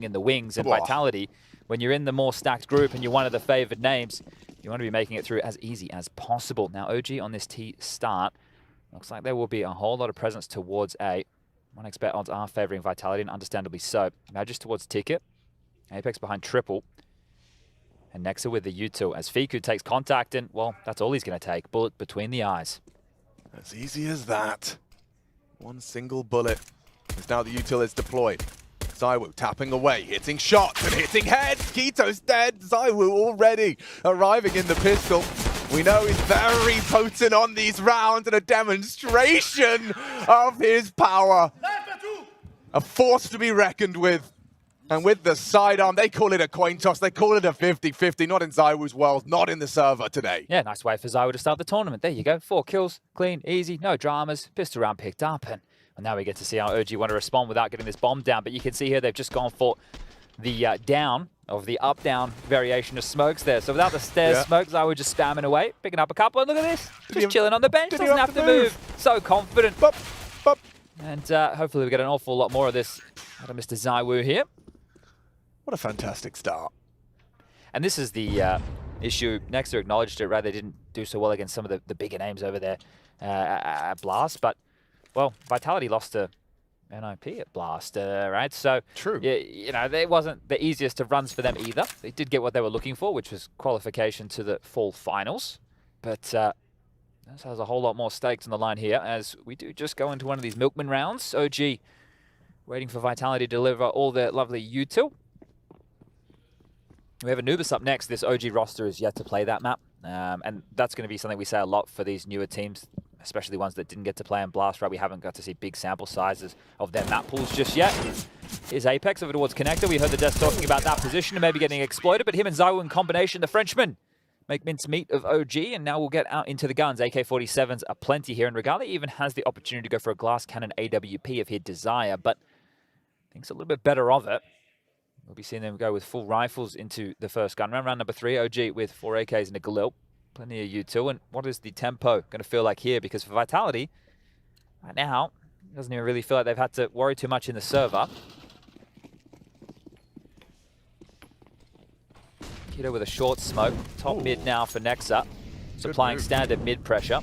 in the wings. And Vitality, when you're in the more stacked group and you're one of the favored names, you want to be making it through as easy as possible. Now, OG on this T start, looks like there will be a whole lot of presence towards A. 1x bet odds are favoring Vitality, and understandably so. Mirage towards Ticket. Apex behind Triple. And Nexa with the util as Fiku takes contact, and, well, that's all he's going to take. Bullet between the eyes. As easy as that. One single bullet. As now the util is deployed. ZywOo tapping away, hitting shots and hitting heads. Kito's dead. ZywOo already arriving in the pistol. We know he's very potent on these rounds, and a demonstration of his power. A force to be reckoned with. And with the sidearm, they call it a coin toss. They call it a 50-50. Not in ZywOo's world, not in the server today. Yeah, nice way for ZywOo to start the tournament. There you go. 4 kills, clean, easy, no dramas. Pistol round picked up. And well, now we get to see how OG want to respond without getting this bomb down. But you can see here they've just gone for the down of the up-down variation of smokes there. So without the stairs smoke, ZywOo just spamming away, picking up a couple. And look at this. Just chilling on the bench. Doesn't have to move. So confident. Bop, bop. And hopefully we get an awful lot more of this out of Mr. ZywOo here. What a fantastic start. And this is the issue. Nexa acknowledged it, right? They didn't do so well against some of the bigger names over there at Blast. But, well, Vitality lost to NIP at Blast, right? So, true. You know, it wasn't the easiest of runs for them either. They did get what they were looking for, which was qualification to the fall finals. But this has a whole lot more stakes on the line here as we do just go into one of these Milkman rounds. OG waiting for Vitality to deliver all their lovely util. We have Anubis up next. This OG roster is yet to play that map. And that's going to be something we say a lot for these newer teams, especially ones that didn't get to play in Blast, right? We haven't got to see big sample sizes of their map pools just yet. Here's Apex over towards Connector. We heard the Death talking about that position and maybe getting exploited, but him and ZywOo in combination, the Frenchman, make mincemeat of OG, and now we'll get out into the guns. AK-47s are plenty here, and Regalia even has the opportunity to go for a glass cannon AWP if he'd desire, but thinks a little bit better of it. We'll be seeing them go with full rifles into the first gun round. Round number 3, OG with 4 AKs and a Galil. Plenty of util. And what is the tempo going to feel like here? Because for Vitality, right now, it doesn't even really feel like they've had to worry too much in the server. Kito with a short smoke. Top mid now for Nexa. Supplying standard mid pressure.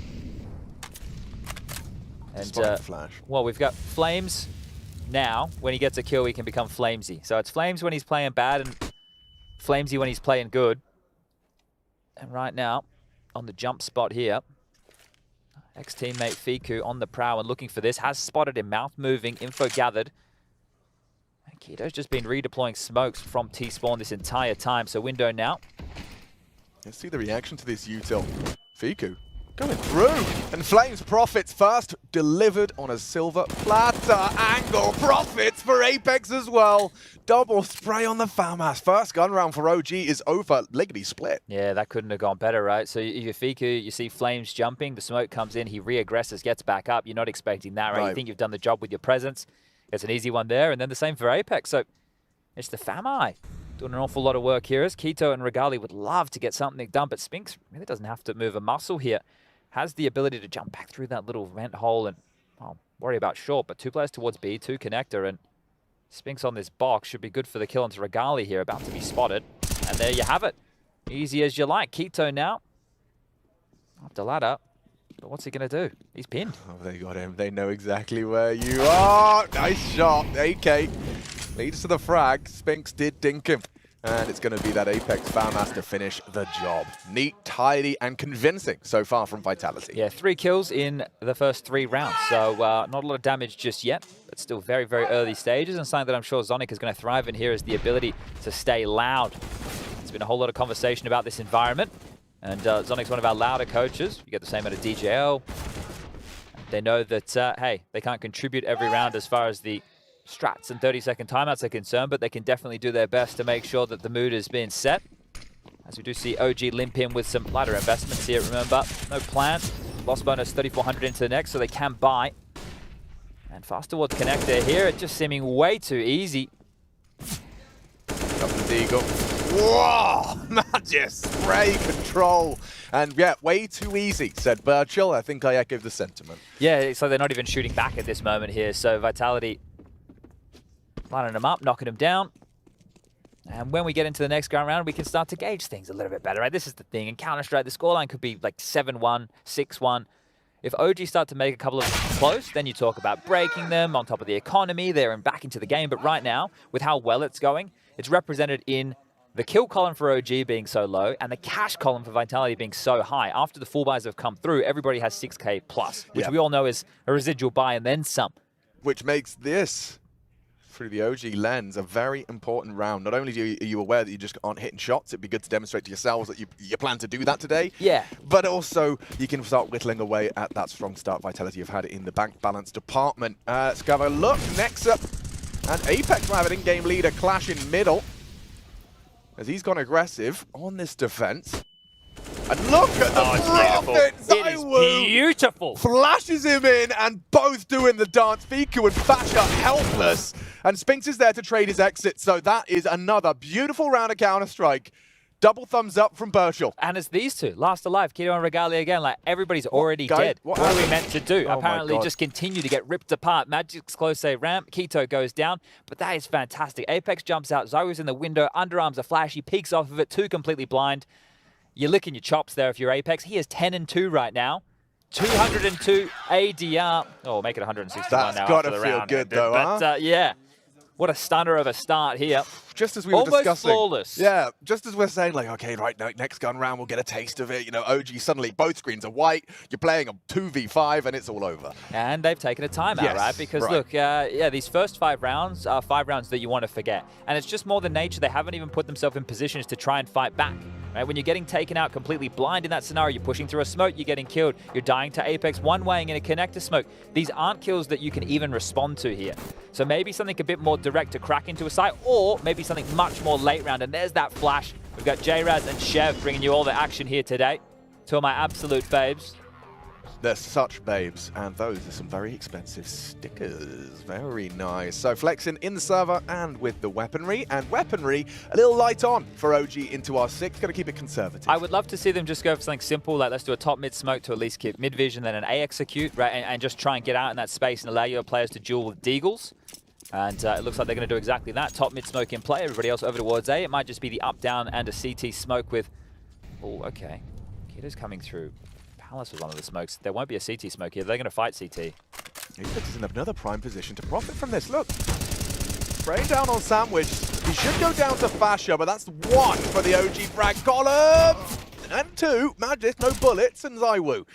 And flash. Well, we've got Flames. Now, when he gets a kill, he can become Flamesy. So it's Flames when he's playing bad and Flamesy when he's playing good. And right now, on the jump spot here, ex-teammate Fiku on the prowl and looking for this. Has spotted him, mouth moving, info gathered. And Kito's just been redeploying smokes from T-spawn this entire time. So window now. Let's see the reaction to this util. Fiku going through, and Flames profits first, delivered on a silver platter. Angle profits for Apex as well. Double spray on the FAMAS. First gun round for OG is over, lickety split. Yeah, that couldn't have gone better, right? So you Fiku, you see Flames jumping, the smoke comes in, he re-aggresses, gets back up. You're not expecting that, right? You think you've done the job with your presence. It's an easy one there, and then the same for Apex. So it's the FAMI doing an awful lot of work here as Kito and Regali would love to get something done, but Spinks really doesn't have to move a muscle here. Has the ability to jump back through that little vent hole and, well, worry about short, but 2 players towards B, 2 connector, and Spinks on this box should be good for the kill onto Regali here, about to be spotted. And there you have it. Easy as you like. Kito now up the ladder, but what's he going to do? He's pinned. Oh, they got him. They know exactly where you are. Nice shot. AK leads to the frag. Spinks did dink him. And it's going to be that Apex FAMAS to finish the job. Neat, tidy, and convincing so far from Vitality. Yeah, 3 kills in the first 3 rounds. So not a lot of damage just yet, but still very, very early stages. And something that I'm sure Zonic is going to thrive in here is the ability to stay loud. There's been a whole lot of conversation about this environment. And Zonic's one of our louder coaches. You get the same out of DJL. They know that, hey, they can't contribute every round as far as the strats and 30-second timeouts are concerned, but they can definitely do their best to make sure that the mood is being set. As we do see OG limp in with some lighter investments here, remember, no plan. Loss bonus 3,400 into the next, so they can buy. And fast towards connector here, it's just seeming way too easy. Up the Eagle. Whoa! Magic spray control. And yeah, way too easy, said Birchall. I think I echo the sentiment. Yeah, so they're not even shooting back at this moment here, so Vitality lining him up, knocking him down. And when we get into the next round, we can start to gauge things a little bit better, right? This is the thing. In Counter-Strike, the scoreline could be like 7-1, 6-1. If OG start to make a couple of close, then you talk about breaking them on top of the economy. They're back into the game. But right now, with how well it's going, it's represented in the kill column for OG being so low and the cash column for Vitality being so high. After the full buys have come through, everybody has 6K plus, which we all know is a residual buy and then some. Which makes this, through the OG lens, a very important round. Not only are you aware that you just aren't hitting shots, it'd be good to demonstrate to yourselves that you plan to do that today. Yeah. But also, you can start whittling away at that strong start Vitality you've had in the bank balance department. Let's have a look. Next up, and Apex will have an in-game leader clash in middle, as he's gone aggressive on this defense. And look at the profit! It is beautiful! Flashes him in, and both doing the dance. Fiku and Fasha helpless. And Spinks is there to trade his exit, so that is another beautiful round of Counter-Strike. Double thumbs up from Burchell. And it's these two, last alive, Keto and Regalia again. Like, everybody's already dead. What are we meant to do? Oh Apparently just continue to get ripped apart. Magic's close save ramp, Keto goes down, but that is fantastic. Apex jumps out, Zywo's in the window, underarms are flashy, peeks off of it, two completely blind. You're licking your chops there if you're Apex. He is 10-2 right now. 202 ADR. Oh, make it 161 now. That's got to feel round. good, though, but, yeah. What a stunner of a start here. Just as we were Almost discussing. Flawless. Yeah, just as we're saying, like, okay, right, next gun round, we'll get a taste of it. You know, OG, suddenly both screens are white. You're playing a 2v5, and it's all over. And they've taken a timeout, right? Because, look, yeah, these first 5 rounds are 5 rounds that you want to forget. And it's just more than nature. They haven't even put themselves in positions to try and fight back. Right? When you're getting taken out completely blind in that scenario, you're pushing through a smoke, you're getting killed. You're dying to Apex one-waying in a connector smoke. These aren't kills that you can even respond to here. So maybe something a bit more direct to crack into a site, or maybe something much more late round. And there's that flash. We've got J-Raz and Chev bringing you all the action here today. Two of my absolute faves. They're such babes, and those are some very expensive stickers. Very nice. So flexing in the server and with the weaponry, and weaponry a little light on for OG into R6. Going to keep it conservative. I would love to see them just go for something simple, like let's do a top mid smoke to at least keep mid vision, then an A execute, right, and just try and get out in that space and allow your players to duel with deagles. And it looks like they're going to do exactly that. Top mid smoke in play, everybody else over towards A. It might just be the up down and a CT smoke with. Oh, okay. Kiddo's coming through. Palace was one of the smokes. There won't be a CT smoke here. They're going to fight CT. Apex is in another prime position to profit from this. Look, spraying down on Sandwich. He should go down to Fasha, but that's 1 for the OG frag column. And 2, Magic, no bullets, and Zywu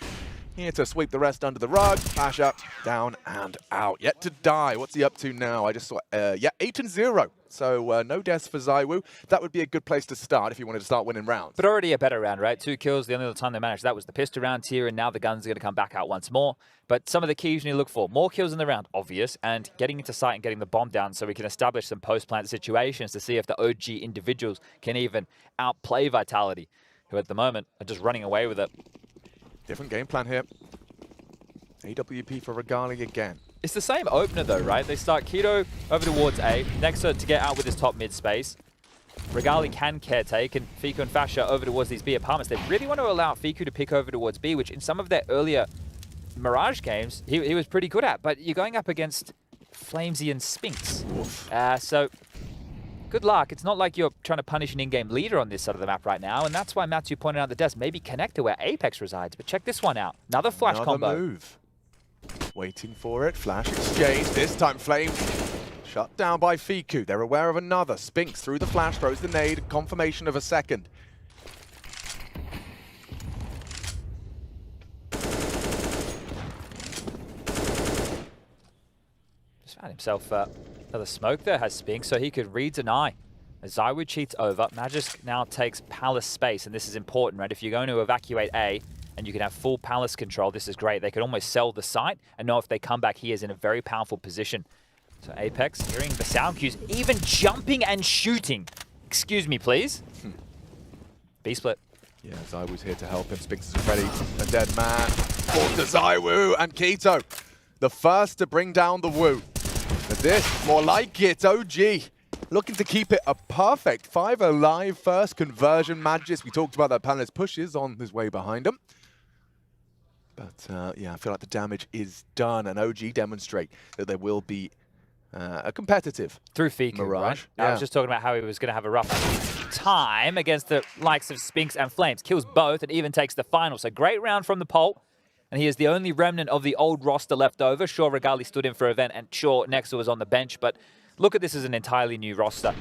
here to sweep the rest under the rug. Fasha down and out. Yet to die. What's he up to now? I just saw, yeah, 8-0. So no deaths for Zywu. That would be a good place to start if you wanted to start winning rounds. But already a better round, right? 2 kills. The only other time they managed that was the pistol round here, and now the guns are going to come back out once more. But some of the keys you need to look for. More kills in the round, obvious, and getting into sight and getting the bomb down so we can establish some post-plant situations to see if the OG individuals can even outplay Vitality, who at the moment are just running away with it. Different game plan here. AWP for Regalia again. It's the same opener though, right? They start Keto over towards A, Nexo to get out with his top mid space. Regalia can caretake, and Fiku and Fasha over towards these B apartments. They really want to allow Fiku to pick over towards B, which in some of their earlier Mirage games, he was pretty good at. But you're going up against Flamesy and Spinks. So good luck. It's not like you're trying to punish an in-game leader on this side of the map right now, and that's why Matthew pointed out the desk. Maybe connector where Apex resides, but check this one out. Another flash combo. Another move. Waiting for it. Flash exchange. This time Flame shut down by Fiku. They're aware of another. Spinks through the flash, throws the nade. Confirmation of a second. Just found himself another smoke there. Has Spinks, so he could read deny. As Zywood cheats over, Magisk now takes Palace space, and this is important, right? If you're going to evacuate A, and you can have full Palace control, this is great. They could almost sell the site and know if they come back, he is in a very powerful position. So Apex, hearing the sound cues, even jumping and shooting. Excuse me, please. B-split. Yeah, Zywoo's here to help him. Spinks is ready. A dead man. Forced to Zywu and Keto. The first to bring down the Woo. But this, more like it, OG. Looking to keep it a perfect 5 alive first conversion. Magis, we talked about that panelist pushes on his way behind him. But yeah, I feel like the damage is done, and OG demonstrate that there will be a competitive through Fiku, Mirage. right? Yeah. I was just talking about how he was going to have a rough time against the likes of Spinks and Flames. Kills both and even takes the final. So great round from the pole. And he is the only remnant of the old roster left over. Sure, Regali stood in for event, and sure, Nexa was on the bench. But look at this as an entirely new roster.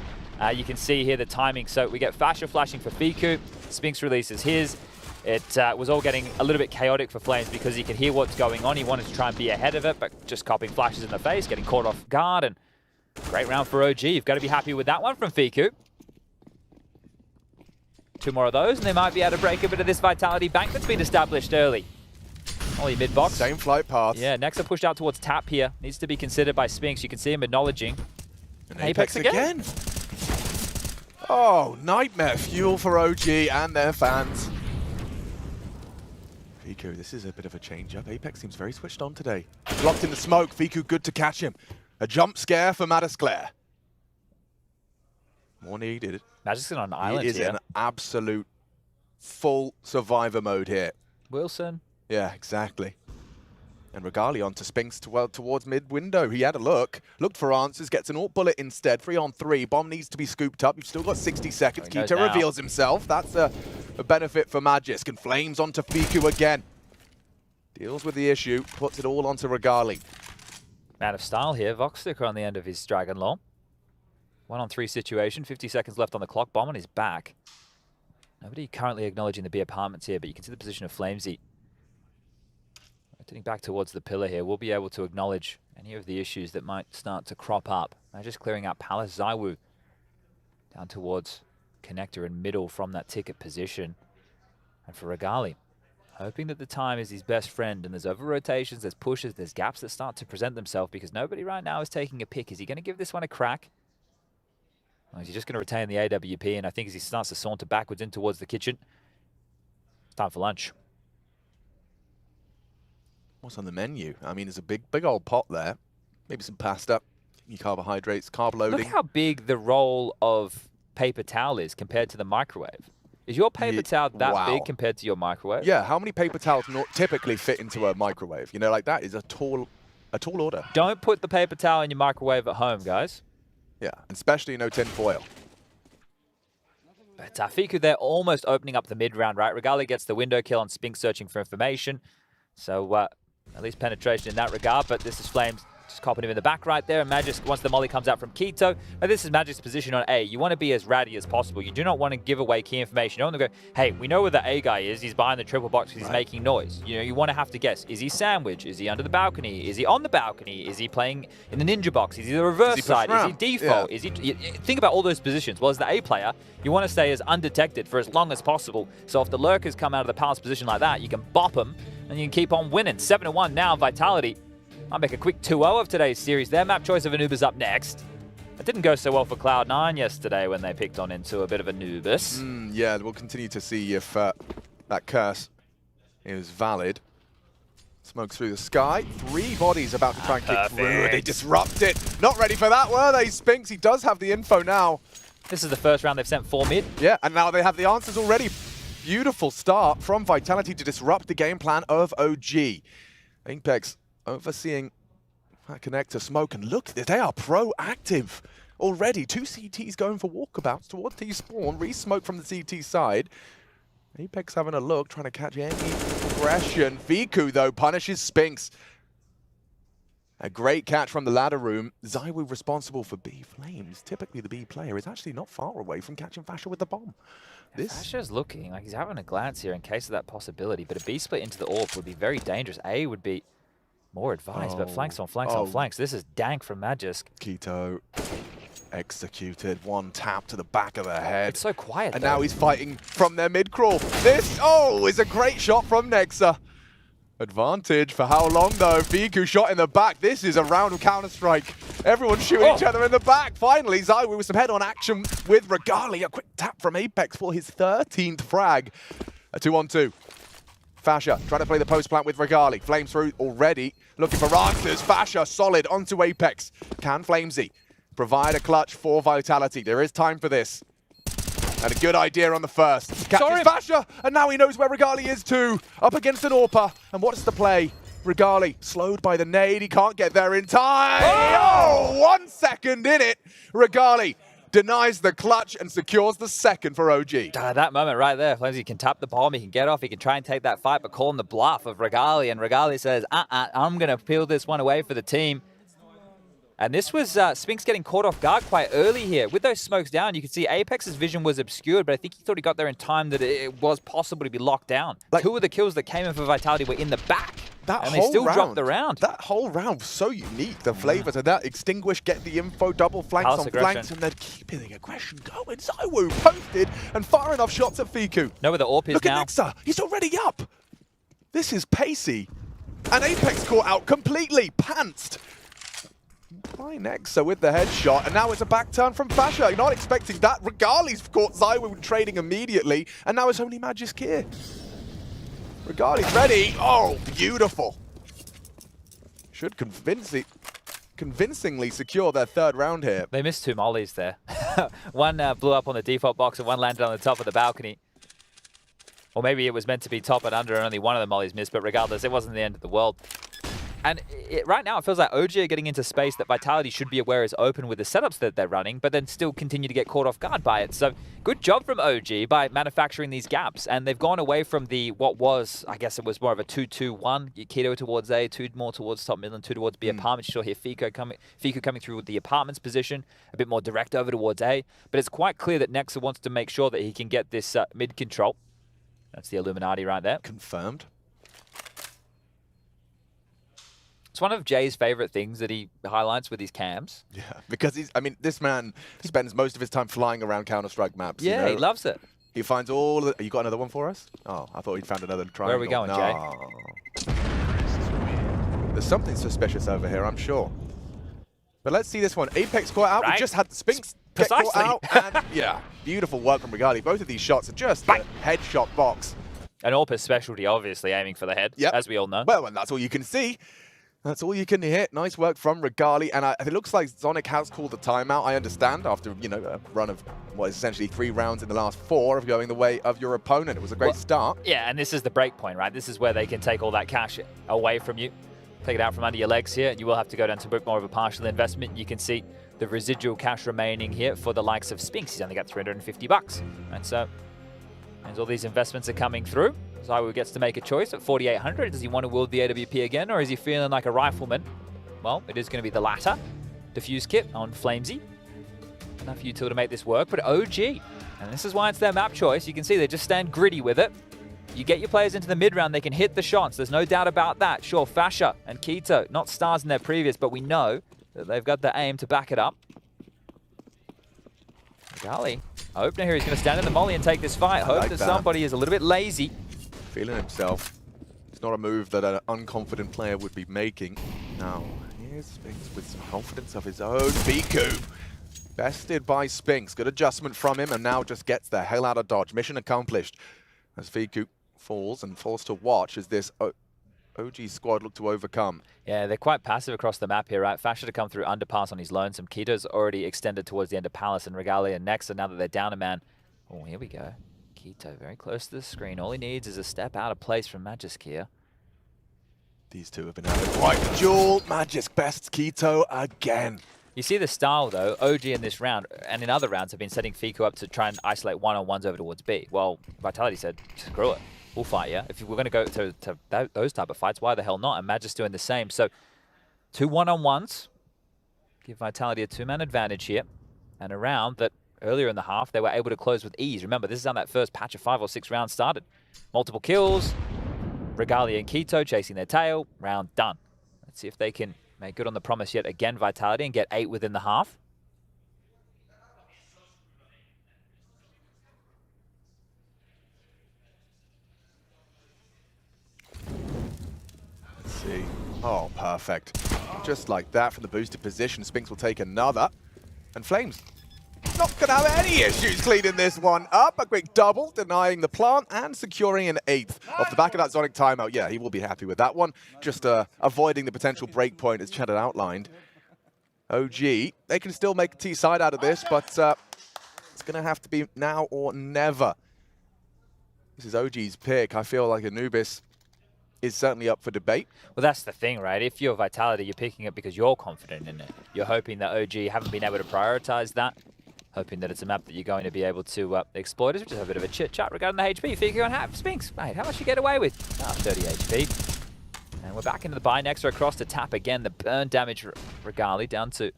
You can see here the timing. So we get Fasher flashing for Fiku. Spinks releases his. It was all getting a little bit chaotic for Flames because he could hear what's going on. He wanted to try and be ahead of it, but just copying flashes in the face, getting caught off guard. And great round for OG. You've got to be happy with that one from Fiku. 2 more of those, and they might be able to break a bit of this Vitality bank that's been established early. Only mid-box. Same flight path. Yeah, Nexa pushed out towards tap here. Needs to be considered by Spinks. You can see him acknowledging. And Apex again. Oh, nightmare fuel for OG and their fans. Fiku, this is a bit of a change-up. Apex seems very switched on today. Blocked in the smoke. Fiku good to catch him. A jump scare for Madisclair. More needed. Magic's on an island He is here. in absolute full survivor mode here. Wilson. Yeah, exactly. And Regali on to Spinks towards mid-window. He had a look, looked for answers, gets an alt bullet instead. 3-on-3. Bomb needs to be scooped up. You've still got 60 seconds. He knows Keita now. reveals himself. That's a benefit for Magisk. And Flames onto Fiku again. Deals with the issue, puts it all onto Regali. Man of style here. Voxsticker on the end of his Dragon Law. 1-on-3 situation. 50 seconds left on the clock. Bomb on his back. Nobody currently acknowledging the B apartments here, but you can see the position of Flamesy. Rotating back towards the pillar here, we'll be able to acknowledge any of the issues that might start to crop up. Just clearing out Palace. Zaiwu down towards connector and middle from that ticket position. And for Regali, hoping that the time is his best friend, and there's over-rotations, there's pushes, there's gaps that start to present themselves because nobody right now is taking a pick. Is he going to give this one a crack? Or is he just going to retain the AWP? And I think as he starts to saunter backwards in towards the kitchen, it's time for lunch. What's on the menu? I mean, there's a big old pot there. Maybe some pasta, your carbohydrates, carb loading. Look how big the roll of paper towel is compared to the microwave. Is your paper towel that big compared to your microwave? Yeah, how many paper towels typically fit into a microwave? You know, like that is a tall order. Don't put the paper towel in your microwave at home, guys. Yeah, especially no tin foil. But Fiku, they're almost opening up the mid-round, right? Regali gets the window kill on Spinks searching for information. So at least penetration in that regard, but this is Flames just copping him in the back right there. And Magisk, once the molly comes out from Quito, now this is Magic's position on A. You want to be as ratty as possible. You do not want to give away key information. You don't want to go, hey, we know where the A guy is. He's behind the triple box because he's making noise. You know, you want to have to guess. Is he sandwich? Is he under the balcony? Is he on the balcony? Is he playing in the ninja box? Is he the reverse side? Is he default? Yeah. Is he? Think about all those positions. Well, as the A player, you want to stay as undetected for as long as possible. So if the lurkers come out of the Palace position like that, you can bop them and you can keep on winning. 7-1 now, Vitality. I'll make a quick 2-0 of today's series. Their map choice of Anubis up next. It didn't go so well for Cloud9 yesterday when they picked on into a bit of Anubis. Yeah, we'll continue to see if that curse is valid. Smoke through the sky. 3 bodies about to try and kick through. They disrupt it. Not ready for that, were they? Spinks, he does have the info now. This is the first round they've sent 4 mid. Yeah, and now they have the answers already. Beautiful start from Vitality to disrupt the game plan of OG. Apex overseeing that connector smoke, and look, they are proactive already. 2 CTs going for walkabouts towards T-spawn, re-smoke from the CT side. Apex having a look, trying to catch any progression. Fiku, though, punishes Spinks. A great catch from the ladder room. Zaiwu responsible for B Flames. Typically, the B player is actually not far away from catching Fasher with the bomb. Fasher's looking like he's having a glance here in case of that possibility, but a B split into the AWP would be very dangerous. A would be more advised, but flanks on flanks on flanks. This is dank from Magisk. Quito executed. 1 tap to the back of the head. It's so quiet, And though. now he's fighting from their mid-crawl. This, is a great shot from Nexa. Advantage for how long, though? Fiku shot in the back. This is a round of Counter-Strike. Everyone's shooting each other in the back. Finally, Zaiwu with some head-on action with Regali. A quick tap from Apex for his 13th frag. A 2-on-2. Fasher trying to play the post plant with Regali. Flames through already. Looking for answers. Fasher solid onto Apex. Can Flamesy provide a clutch for Vitality? There is time for this. And a good idea on the first. Catches Fasher, and now he knows where Regali is too. Up against an AWPer. And what's the play? Regali slowed by the nade. He can't get there in time. Oh, 1 second in it. Regali denies the clutch and secures the second for OG. That moment right there, Flamesy can tap the bomb, he can get off, he can try and take that fight, but calling the bluff of Regali, and Regali says, I'm going to peel this one away for the team. And this was Spinks getting caught off guard quite early here. With those smokes down, you can see Apex's vision was obscured, but I think he thought he got there in time that it was possible to be locked down. Like, 2 of the kills that came in for Vitality were in the back. And they still dropped the round. That whole round was so unique. The flavors of that. Extinguish, get the info, double flanks on flanks, and then keeping the aggression going. ZywOo posted and firing off shots at Fiku. Know where the AWP is now. Look at Nexa. He's already up. This is pacey. And Apex caught out completely. Pantsed. By Nexa with the headshot, and now it's a back turn from Fasha. You're not expecting that. Regali's caught ZywOo trading immediately, and now it's only Magisk here. Regali's ready. Oh, beautiful. Should convincingly secure their 3rd round here. They missed 2 mollies there. One blew up on the default box, and one landed on the top of the balcony. Or maybe it was meant to be top and under, and only one of the mollies missed, but regardless, it wasn't the end of the world. And right now, it feels like OG are getting into space that Vitality should be aware is open with the setups that they're running, but then still continue to get caught off guard by it. So good job from OG by manufacturing these gaps. And they've gone away from what was, I guess it was more of a 2-2-1. Keto towards A, 2 more towards top middle, and 2 towards B apartments. You saw here Fiku coming through with the apartments position, a bit more direct over towards A. But it's quite clear that Nexa wants to make sure that he can get this mid control. That's the Illuminati right there. Confirmed. It's one of Jay's favorite things that he highlights with his cams. Yeah, because this man spends most of his time flying around Counter-Strike maps. Yeah, you know? he loves it. He finds all the... You got another one for us? Oh, I thought he'd found another triangle. Where are we going, Jay? There's something suspicious over here, I'm sure. But let's see this one. Apex caught out. Right. We just had the Spinks get caught out. And yeah, beautiful work from Regali. Both of these shots are just a headshot box. An AWP's specialty, obviously, aiming for the head, as we all know. Well, and that's all you can see. That's all you can hit. Nice work from Regali. And it looks like Zonic has called a timeout, I understand, after, a run of what is essentially 3 rounds in the last 4 of going the way of your opponent. It was a great start. Yeah, and this is the break point, right? This is where they can take all that cash away from you. Take it out from under your legs here. You will have to go down to a bit more of a partial investment. You can see the residual cash remaining here for the likes of Spinks. He's only got 350 bucks. And so, as all these investments are coming through, ZywOo gets to make a choice at 4,800. Does he want to wield the AWP again, or is he feeling like a rifleman? Well, it is going to be the latter. Diffuse kit on Flamesy. Enough util to make this work, but OG. And this is why it's their map choice. You can see they just stand gritty with it. You get your players into the mid-round, they can hit the shots. There's no doubt about that. Sure, Fasha and Keto, not stars in their previous, but we know that they've got the aim to back it up. Golly, opener here, he's going to stand in the molly and take this fight. Hope that somebody is a little bit lazy. Feeling himself. It's not a move that an unconfident player would be making. Now, here's Spinks with some confidence of his own. Fiku, bested by Spinks. Good adjustment from him, and now just gets the hell out of dodge. Mission accomplished. As Fiku falls and falls to watch as this OG squad look to overcome. Yeah, they're quite passive across the map here, right? Fasha to come through underpass on his lonesome. Keto's already extended towards the end of Palace, and Regali and Nexa, now that they're down a man. Oh, here we go. Keto very close to the screen. All he needs is a step out of place from Magisk here. These two have been having quite a duel. Magisk bests Keto again. You see the style, though. OG in this round, and in other rounds, have been setting Fiku up to try and isolate one-on-ones over towards B. Well, Vitality said, screw it. We'll fight, yeah? If we're going to go to those type of fights, why the hell not? And Magisk doing the same. So, 2 one-on-ones. Give Vitality a 2-man advantage here. And a round that earlier in the half, they were able to close with ease. Remember, this is how that first patch of 5 or 6 rounds started. Multiple kills. Regali and Keto chasing their tail. Round done. Let's see if they can make good on the promise yet again, Vitality, and get 8 within the half. Let's see. Oh, perfect. Just like that from the boosted position, Spinks will take another. And Flames not going to have any issues cleaning this one up. A quick double, denying the plant and securing an 8th. Off the back of that Zonic timeout, yeah, he will be happy with that one. Just avoiding the potential break point as Chad had outlined. OG, they can still make a T-side out of this, but it's going to have to be now or never. This is OG's pick. I feel like Anubis is certainly up for debate. Well, that's the thing, right? If you're Vitality, you're picking it because you're confident in it. You're hoping that OG haven't been able to prioritize that, hoping that it's a map that you're going to be able to exploit. Just have a bit of a chit-chat regarding the HP. Figure on half Spinks, mate, how much you get away with? 30 HP. And we're back into the buy next. We're across to tap again. The burn damage Regali down to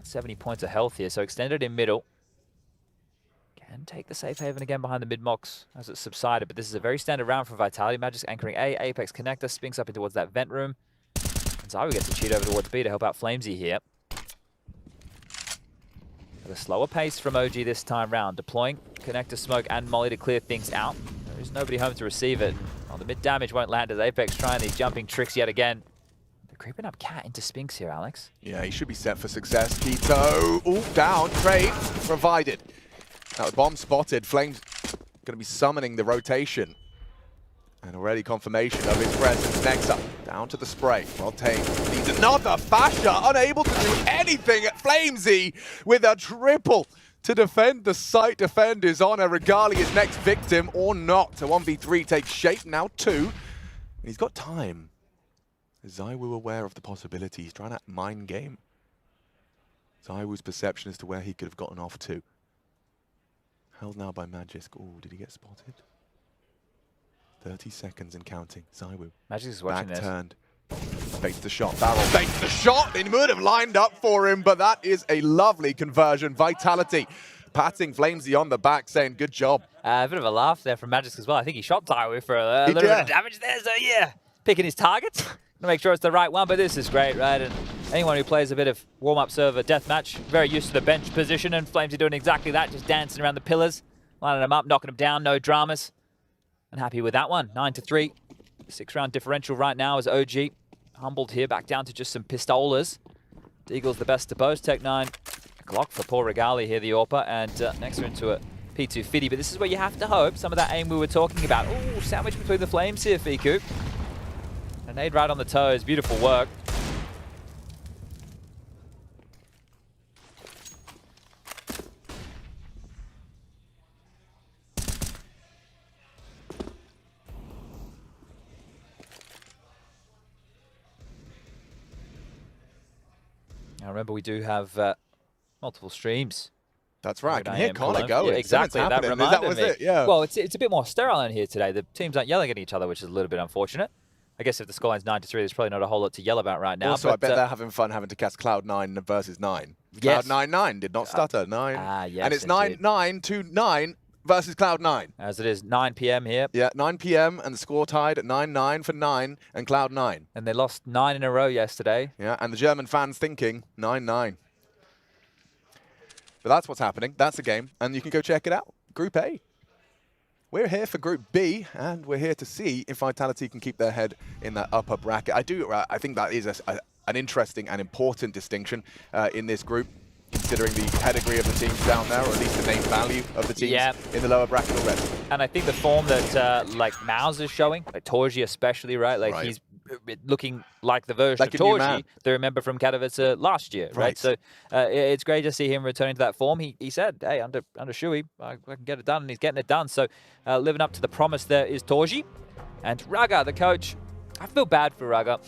70 points of health here. So extended in middle. Can take the safe haven again behind the mid-mox as it subsided. But this is a very standard round for Vitality. Magic's anchoring A. Apex connector. Spinks up in towards that vent room. And Zywo gets to cheat over towards B to help out Flamesy here. At a slower pace from OG this time round. Deploying connector smoke and molly to clear things out. There is nobody home to receive it. Oh, the mid damage won't land as Apex trying these jumping tricks yet again. They're creeping up Cat into Spinks here, Alex. Yeah, he should be set for success. Keto, ooh, down, trade provided. Now the bomb spotted. Flames going to be summoning the rotation. And already confirmation of his presence. Next up, down to the spray. Well tamed. Needs another Fascia, unable to do anything at Flamesy with a triple to defend the site. Defend his honor. Regali is next victim or not. A 1v3 takes shape, now 2. And he's got time. Is Zywo aware of the possibility? He's trying to mind game Zywo's perception as to where he could have gotten off to. Held now by Magisk. Oh, did he get spotted? 30 seconds and counting. Zywo. Magisk is watching back this. Turned. Baits the shot. Barrel baits the shot. It would have lined up for him, but that is a lovely conversion. Vitality patting Flamesy on the back, saying good job. A bit of a laugh there from Magisk as well. I think he shot Zywo for a little bit of damage there. So yeah, picking his targets to make sure it's the right one. But this is great, right? And anyone who plays a bit of warm-up server deathmatch, very used to the bench position, and Flamesy doing exactly that, just dancing around the pillars, lining them up, knocking them down, no dramas. And happy with that one. 9-3. 6-round differential right now as OG humbled here, back down to just some pistolas. Deagle's the best to boast. Tech9, a Glock for poor Regali here, the AWPer, and next we're into a P2 Fiddy. But this is where you have to hope some of that aim we were talking about. Ooh, sandwich between the flames here, Fiku. A nade right on the toes, beautiful work. Now remember, we do have multiple streams. That's right. I can hear IEM Connor Cologne. going. Yeah, exactly. That That reminded was me. it, yeah. Well, it's a bit more sterile in here today. The teams aren't yelling at each other, which is a little bit unfortunate. I guess if the scoreline's 9-3, there's probably not a whole lot to yell about right now. Also, but, I bet they're having fun having to cast Cloud9 versus 9. Yes. Cloud9 did not stutter. 9. Yes, and it's indeed. 9 to 9 versus Cloud9. As it is 9 p.m. here. Yeah, 9 p.m. and the score tied at 9-9 for 9 and Cloud9. And they lost 9 in a row yesterday. Yeah, and the German fans thinking 9-9. But that's what's happening. That's the game, and you can go check it out. Group A. We're here for Group B, and we're here to see if Vitality can keep their head in that upper bracket. I think that is an interesting and important distinction in this group, considering the pedigree of the teams down there, or at least the name value of the teams in the lower bracket already. And I think the form that like Maus is showing, like Torji especially, right? Like he's looking like the version Like of a new Torji man. they remember from Katowice last year, right? So it's great to see him returning to that form. He said, hey, under Shui, I can get it done, and he's getting it done. So living up to the promise there is Torji. And Raga, the coach, I feel bad for Raga.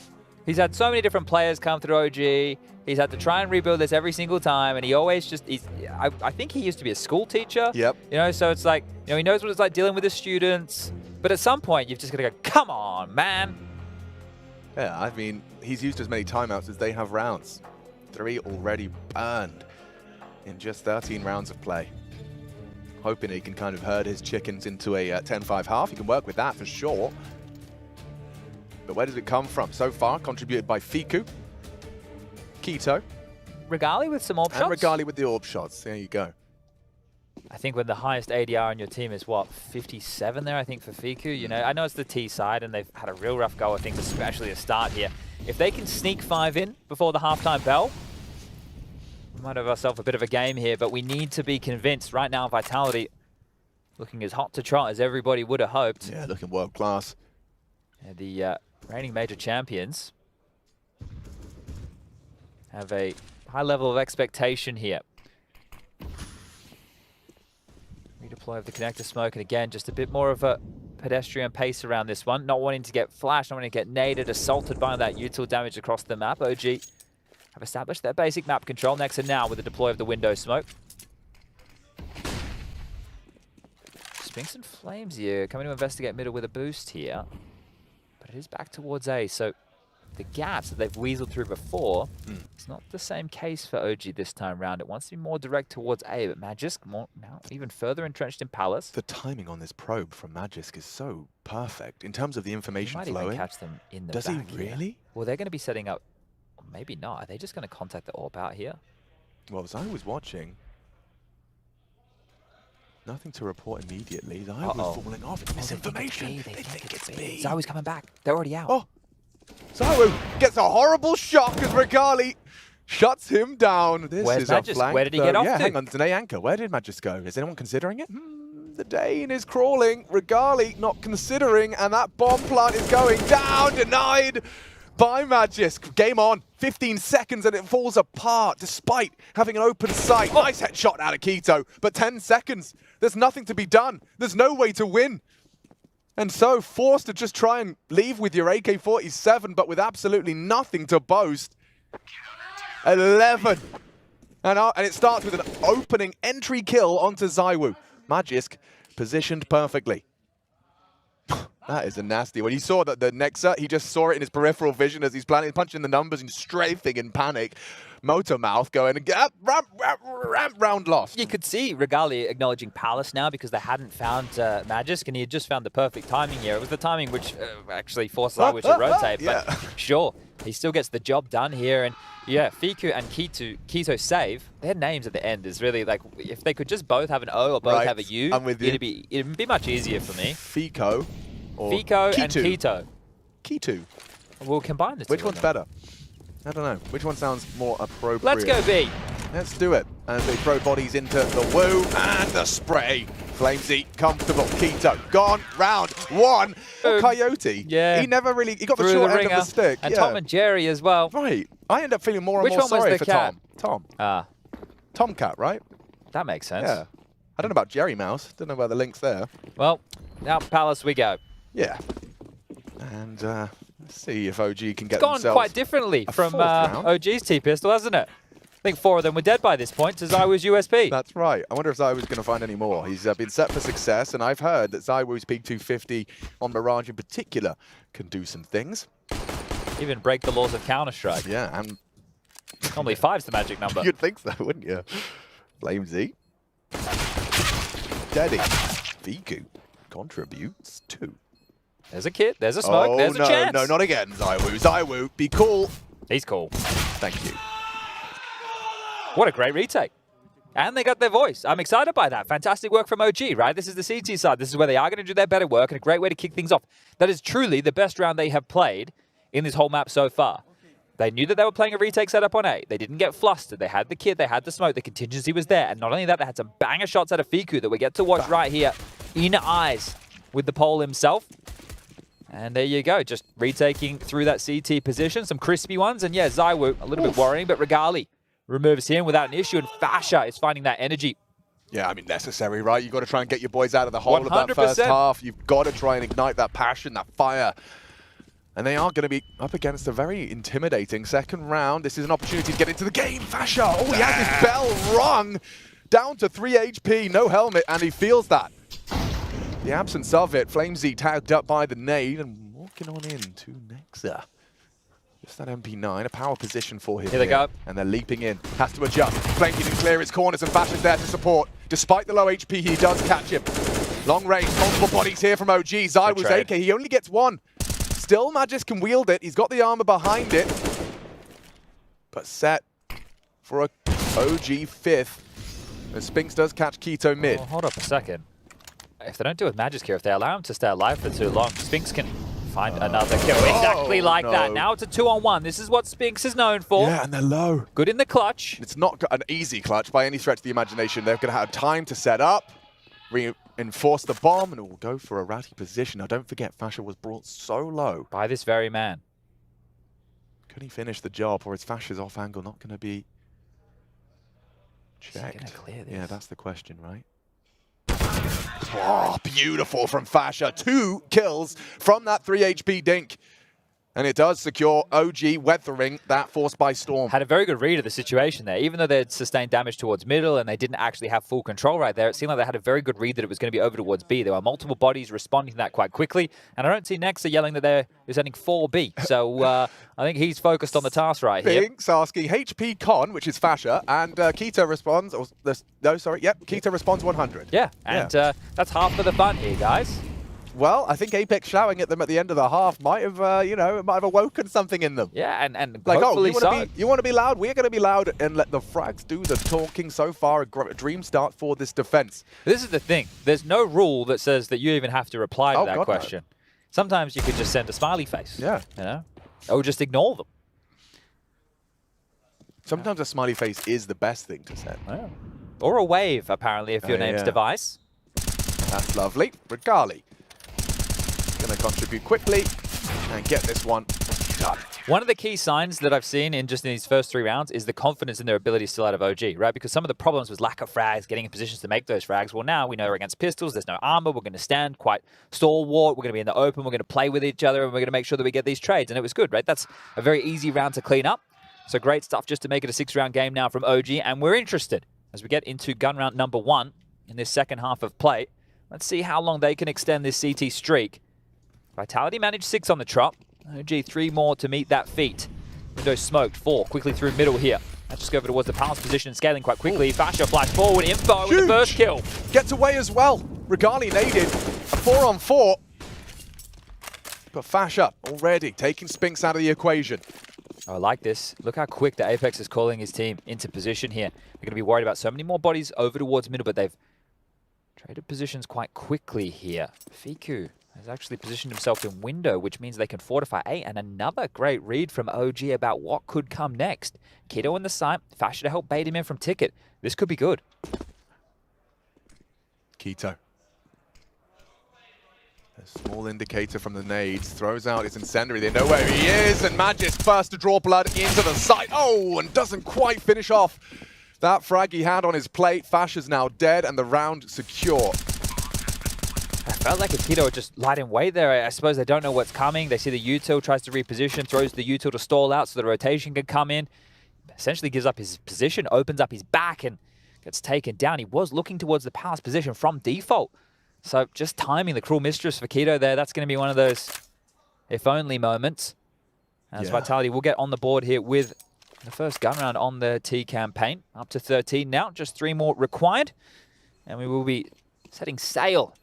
He's had so many different players come through OG. He's had to try and rebuild this every single time, and he always just, I think he used to be a school teacher. Yep. You know, so it's like, you know, he knows what it's like dealing with his students, but at some point you've just got to go, come on, man. Yeah, I mean, he's used as many timeouts as they have rounds. 3 already burned in just 13 rounds of play. Hoping he can kind of herd his chickens into a 10-5 half. He can work with that for sure. But where does it come from? So far, contributed by Fiku, Keto, Regali with some AWP shots. and Regali with the AWP shots. There you go. I think when the highest ADR on your team is, what, 57 there, I think, for Fiku. You know, I know it's the T side, and they've had a real rough go, I think, especially to start here. If they can sneak 5 in before the halftime bell, we might have ourselves a bit of a game here, but we need to be convinced. Right now, Vitality looking as hot to trot as everybody would have hoped. Yeah, looking world class. The reigning major champions have a high level of expectation here. Redeploy of the connector smoke, and again, just a bit more of a pedestrian pace around this one, not wanting to get flashed, not wanting to get naded, assaulted by that util damage across the map. OG have established their basic map control next and now with the deploy of the window smoke. Spinks and Flames here coming to investigate middle with a boost here. But it is back towards A, so the gaps that they've weaseled through before, it's not the same case for OG this time round. It wants to be more direct towards A, but Magisk more now even further entrenched in Palace. The timing on this probe from Magisk is so perfect in terms of the information He might flowing. even catch them in the Does back he really? here. Well, they're going to be setting up, or maybe not. Are they just going to contact the AWP out here? Well, as I was watching, nothing to report immediately. I was falling off. It's misinformation. They think it's me. Zoe's coming back. They're already out. Oh, Zaiwu gets a horrible shock as Regali shuts him down. This Where's is Magisk? a flank. Where did he get off Yeah, to? hang on. Danae Anchor. Where did Magisk go? Is anyone considering it? The Dane is crawling. Regali not considering, and that bomb plant is going down. Denied by Magisk. Game on. 15 seconds and it falls apart despite having an open sight. Nice headshot out of Quito, but 10 seconds. There's nothing to be done. There's no way to win. And so forced to just try and leave with your AK-47, but with absolutely nothing to boast. 11. And it starts with an opening entry kill onto Zaiwu. Magisk positioned perfectly. That is a nasty one. He saw that the Nexa, he just saw it in his peripheral vision as he's planning, punching the numbers and strafing in panic. Motor mouth going, round lost. You could see Regali acknowledging Palace now because they hadn't found Magisk, and he had just found the perfect timing here. It was the timing which actually forced Zaiwu to rotate, but sure, he still gets the job done here. And yeah, Fiku and Quito save, their names at the end is really like, if they could just both have an O or both have a U, I'm with you. it'd be much easier for me. Fico or Fico and Quito. Quito. We'll combine the two. Which one's better? I don't know. Which one sounds more appropriate? Let's go B. Let's do it. As they throw bodies into the woo and the spray. Flamesy, comfortable. Quito, gone. Round one. Or Coyote. Yeah. He never really, he got the Through short the end of the stick. And Tom and Jerry as well. Right. I end up feeling more and Which more one was sorry the for cat? Tom. Ah, Tomcat, right? that makes sense. Yeah. I don't know about Jerry Mouse. Don't know about the links there. Well, now Palace we go. Yeah. And let's see if OG can get It's gone themselves quite differently from fourth round. OG's T-pistol, hasn't it? I think 4 of them were dead by this point to Zaiwu's USP. That's right. I wonder if Zaiwu's going to find any more. He's been set for success, and I've heard that Zaiwu's Peak 250 on Mirage in particular can do some things. Even break the laws of Counter-Strike. Yeah, and Normally 5's the magic number. you'd think so, wouldn't you? Flamesy. Daddy. Fiku contributes 2. There's a kid, there's a smoke, there's a chance. No, not again, Zaiwu. Zaiwu, be cool. He's cool. Thank you. What a great retake. And they got their voice. I'm excited by that. Fantastic work from OG, right? This is the CT side. This is where they are going to do their better work and a great way to kick things off. That is truly the best round they have played in this whole map so far. They knew that they were playing a retake setup on A. They didn't get flustered. They had the kid, they had the smoke, the contingency was there. And not only that, they had some banger shots out of Fiku that we get to watch right here. Inner eyes with the pole himself. And there you go, just retaking through that CT position. Some crispy ones. And yeah, Zaiwu, a little bit worrying, but Regali removes him without an issue. And Fasha is finding that energy. Yeah, I mean, necessary, right? You've got to try and get your boys out of the hole of that 100%. first half. You've got to try and ignite that passion, that fire. And they are going to be up against a very intimidating second round. This is an opportunity to get into the game. Fasha, oh, he has his bell rung. Down to 3 HP, no helmet, and he feels that. The absence of it, Flamesy tagged up by the nade and walking on in to Nexa. Just that MP9, a power position for him. Here they go. And they're leaping in. Has to adjust. Flamesy can clear his corners and Fasha's there to support. Despite the low HP, he does catch him. Long range, multiple bodies here from OG. Zaiwu's AK, he only gets 1. Still, Magisk can wield it. He's got the armor behind it. But set for a OG 5th. As Spinks does catch Quito mid. Oh, hold up a second. If they don't do it with Magisk here, if they allow him to stay alive for too long, Spinks can find another kill. Exactly like that. Now it's a 2-on-1. This is what Spinks is known for. Yeah, and they're low. Good in the clutch. It's not an easy clutch by any stretch of the imagination. They're going to have time to set up, reinforce the bomb, and it will go for a ratty position. Now, don't forget, Fasha was brought so low. By this very man. Could he finish the job, or is Fasha's off angle not going to be checked? Is he gonna clear this? Yeah, that's the question, right? Oh, beautiful from Fasha. 2 kills from that 3 HP dink. And it does secure OG weathering that force by storm. Had a very good read of the situation there. Even though they'd sustained damage towards middle and they didn't actually have full control right there, it seemed like they had a very good read that it was going to be over towards B. There were multiple bodies responding to that quite quickly. And I don't see Nexa yelling that they're sending 4B. So I think he's focused on the task right here. Binks asking HP Con, which is Fasha, and Keto responds, Keto responds 100. Yeah, and that's half of the fun here, guys. Well, I think Apex shouting at them at the end of the half might have, it might have awoken something in them. Yeah, and like, hopefully you want to be loud? We're going to be loud and let the frags do the talking. So far, a dream start for this defense. This is the thing. There's no rule that says that you even have to reply to that question. No. Sometimes you could just send a smiley face. Yeah. You know? Or just ignore them. Sometimes a smiley face is the best thing to send. Yeah. Or a wave, apparently, if your name's Device. That's lovely. Regali going to contribute quickly and get this one done. One of the key signs that I've seen in these first 3 rounds is the confidence in their ability still out of OG, right? Because some of the problems was lack of frags, getting in positions to make those frags. Well, now we know we're against pistols. There's no armor. We're going to stand quite stalwart. We're going to be in the open. We're going to play with each other, and we're going to make sure that we get these trades. And it was good, right? That's a very easy round to clean up. So great stuff just to make it a 6-round game now from OG. And we're interested as we get into gun round number 1 in this second half of play. Let's see how long they can extend this CT streak. Vitality managed 6 on the trot. OG 3 more to meet that feat. Window smoked, 4 quickly through middle here. Let's just go over towards the Palace position, scaling quite quickly. Fasha flash forward, info with the first kill. Gets away as well. Regali naded a 4-on-4. But Fasha already taking Spinks out of the equation. Oh, I like this. Look how quick the Apex is calling his team into position here. They're going to be worried about so many more bodies over towards middle, but they've traded positions quite quickly here. Fiku has actually positioned himself in window, which means they can fortify A. And another great read from OG about what could come next. Kiddo in the site, Fasha to help bait him in from Ticket. This could be good. Keto. A small indicator from the nades. Throws out his incendiary. They know where he is. And Magis first to draw blood into the site. Oh, and doesn't quite finish off that frag he had on his plate. Fasha's now dead and the round secure. I felt like Akito just lied in wait there. I suppose they don't know what's coming. They see the util, tries to reposition, throws the util to stall out so the rotation can come in. Essentially gives up his position, opens up his back and gets taken down. He was looking towards the Palace position from default. So just timing the Cruel Mistress for Keto there, that's going to be one of those if only moments. As Vitality will get on the board here with the first gun round on the T campaign. Up to 13 now, just 3 more required. And we will be setting sail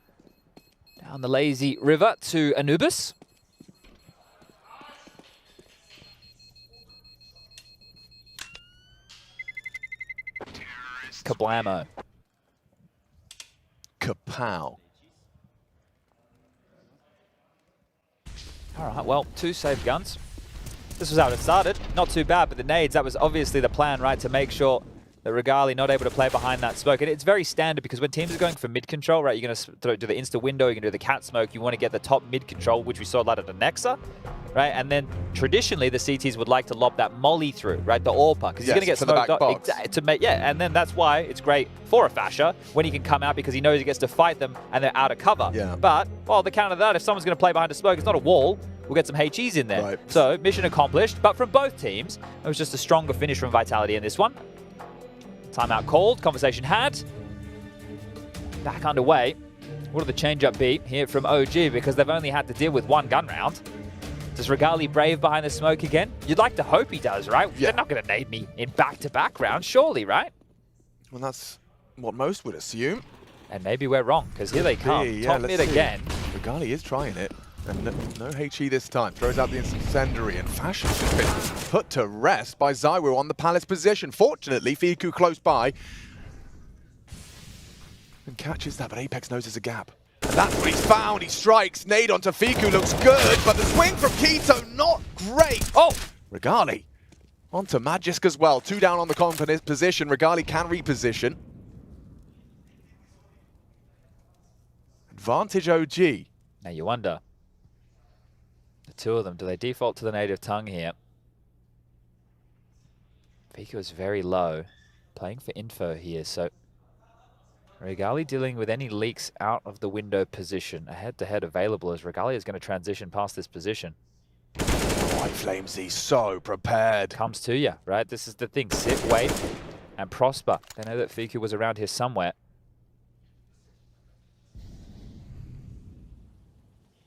down the lazy river to Anubis. Kablamo. Kapow. All right, well, 2 saved guns. This was how it started. Not too bad, but the nades, that was obviously the plan, right? To make sure that Regali not able to play behind that smoke. And it's very standard because when teams are going for mid control, right, you're going to do the insta window, you're going to do the cat smoke, you want to get the top mid control, which we saw a lot of the Nexa, right? And then traditionally the CTs would like to lob that molly through, right? The AWPer, because he's going to get smoked and then that's why it's great for a Fasha when he can come out because he knows he gets to fight them and they're out of cover. Yeah. But, well, the counter to that, if someone's going to play behind a smoke, it's not a wall. We'll get some HEs in there. Right. So, mission accomplished. But from both teams, it was just a stronger finish from Vitality in this one. Timeout called, conversation had. Back underway. What will the change-up be here from OG? Because they've only had to deal with 1 gun round. Does Regali brave behind the smoke again? You'd like to hope he does, right? Yeah. They're not going to nade me in back-to-back rounds, surely, right? Well, that's what most would assume. And maybe we're wrong, because here they come. Top mid again. Regali is trying it. And no HE this time. Throws out the incendiary, and Fasha's just been put to rest by Zywo on the Palace position. Fortunately, Fiku close by. And catches that, but Apex knows there's a gap. And that's what he's found. He strikes. Nade onto Fiku looks good, but the swing from Keto, not great. Oh! Regali onto Magisk as well. 2 down on the confidence position. Regali can reposition. Advantage OG. Now you wonder, the 2 of them, do they default to the native tongue here? Fiku is very low, playing for info here, so Regali dealing with any leaks out of the window position. A head-to-head available as Regali is going to transition past this position. White Flamesy so prepared. Comes to you, right? This is the thing. Sit, wait, and prosper. They know that Fiku was around here somewhere.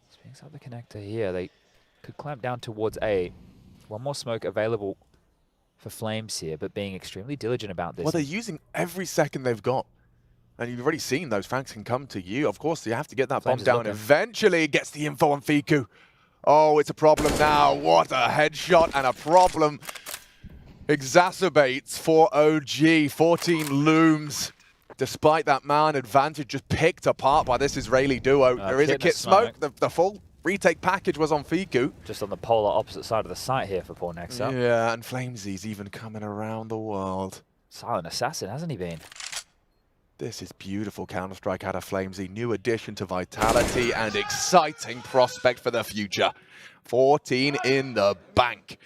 Swings up the connector here. They could clamp down towards A. One more smoke available for Flames here, but being extremely diligent about this. Well, they're using every second they've got. And you've already seen those frags can come to you. Of course, you have to get that bomb down. Eventually, it gets the info on Fiku. Oh, it's a problem now. What a headshot, and a problem exacerbates for OG. 14 looms. Despite that man advantage just picked apart by this Israeli duo. There is a kit smoke. The full retake package was on Fiku. Just on the polar opposite side of the site here for poor Nexa. Yeah, and Flamesy's even coming around the world. Silent assassin, hasn't he been? This is beautiful Counter-Strike out of Flamesy. New addition to Vitality and exciting prospect for the future. 14 in the bank.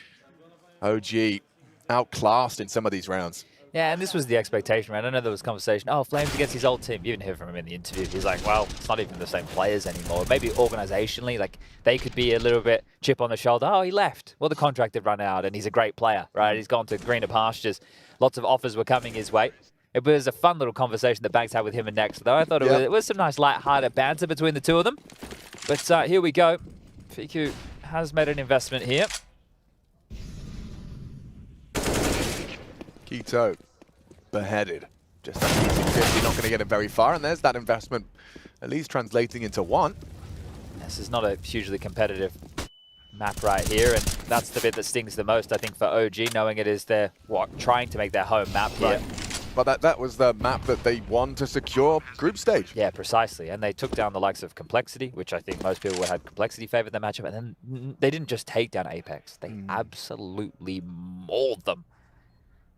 OG outclassed in some of these rounds. Yeah, and this was the expectation, right? I know there was conversation, oh, Flames against his old team. You even hear from him in the interview. He's like, well, it's not even the same players anymore. Maybe organizationally, like, they could be a little bit chip on the shoulder. Oh, he left. Well, the contract had run out, and he's a great player, right? He's gone to greener pastures. Lots of offers were coming his way. It was a fun little conversation that Banks had with him and Nexa, though. I thought it was some nice light-hearted banter between the two of them. But here we go. Fiku has made an investment here. Keto beheaded. Just that easy 50, not going to get it very far. And there's that investment, at least translating into one. This is not a hugely competitive map right here, and that's the bit that stings the most, I think, for OG, knowing it is their, trying to make their home map here. Right. But that was the map that they won to secure group stage. Yeah, precisely. And they took down the likes of Complexity, which I think most people would have Complexity favored the matchup. And then they didn't just take down Apex. They absolutely mauled them.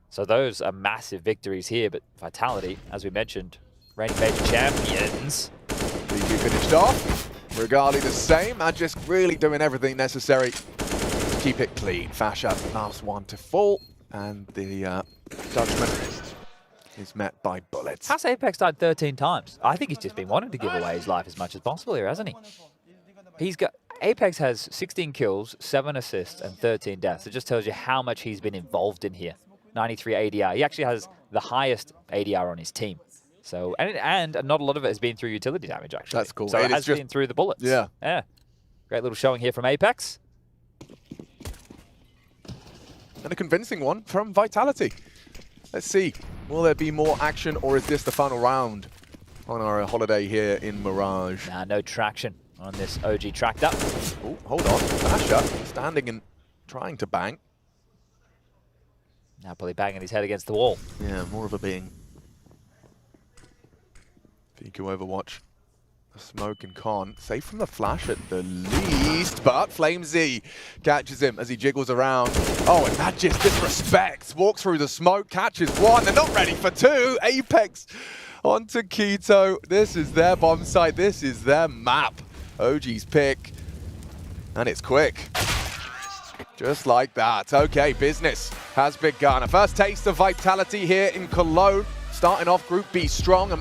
So those are massive victories here. But Vitality, as we mentioned, reigning major champions. BG finished off. Regali the same. And just really doing everything necessary to keep it clean. Fasha, last one to fall. And the judgment is met by bullets. Has Apex died 13 times? I think he's just been wanting to give away his life as much as possible here, hasn't he? Apex has 16 kills, 7 assists, and 13 deaths. It just tells you how much he's been involved in here. 93 ADR. He actually has the highest ADR on his team. So and not a lot of it has been through utility damage, actually. That's cool. So it has been through the bullets. Yeah. Yeah. Great little showing here from Apex. And a convincing one from Vitality. Let's see, will there be more action, or is this the final round on our holiday here in Mirage? Nah, no traction on this OG tracked up. Oh, hold on, Fasha standing and trying to bang. Now probably banging his head against the wall. Yeah, more of a bing. Fiku Overwatch. The smoke and con. Safe from the flash at the least, but Flamesy catches him as he jiggles around. Oh, and that just disrespects. Walks through the smoke, catches one. They're not ready for two. Apex onto Keto. This is their bomb site. This is their map. OG's pick. And it's quick. Just like that. Okay, business has begun. A first taste of Vitality here in Cologne. Starting off Group B strong.